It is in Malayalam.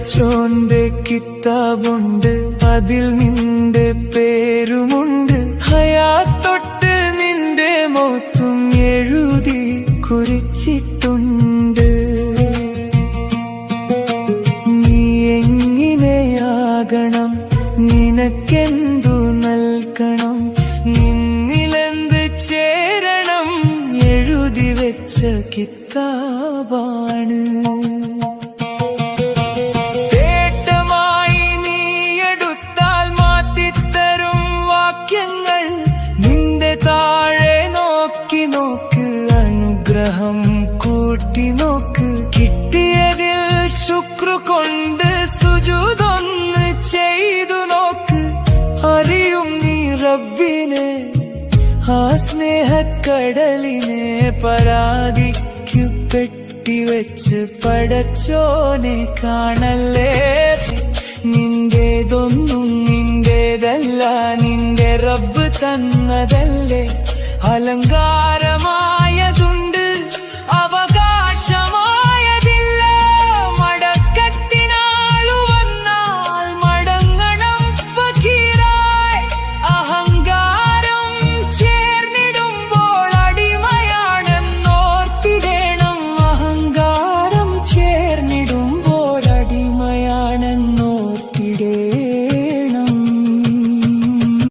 പടച്ചോന്റെ കിതാബുണ്ട്, അതിൽ നിന്റെ പേരുമുണ്ട്. ഹയാത്തൊട്ട് നിന്റെ മൗത്തും എഴുതി കുറിച്ചിട്ടുണ്ട്. നീ എങ്ങനെയാകണം, നിനക്കെന്തു നൽകണം, നിന്നിലെന്ത് ചേരണം, എഴുതി വെച്ച കിതാബാണ്. തേട്ടമായി നീ എടുത്താൽ മാറ്റിത്തരും വാക്യങ്ങൾ. നിന്റെ താഴെ നോക്കി നോക്ക്, അനുഗ്രഹം കൂട്ടി നോക്ക്. കിട്ടിയതിൽ ശുക്ർ കൊണ്ട് സുജൂദൊന്ന് ചെയ്തു നോക്ക്. അറിയും നീ റബ്ബിനെ, ആ സ്നേഹക്കടലിനെ. പരാതിക്കു പെട്ടിവെച്ച് പടച്ചോനെ കാണല്ലേ. നിന്റേതൊന്നും നിന്റേതല്ല, നിന്റെ റബ്ബ് തന്നതല്ലേ. അലങ്കാര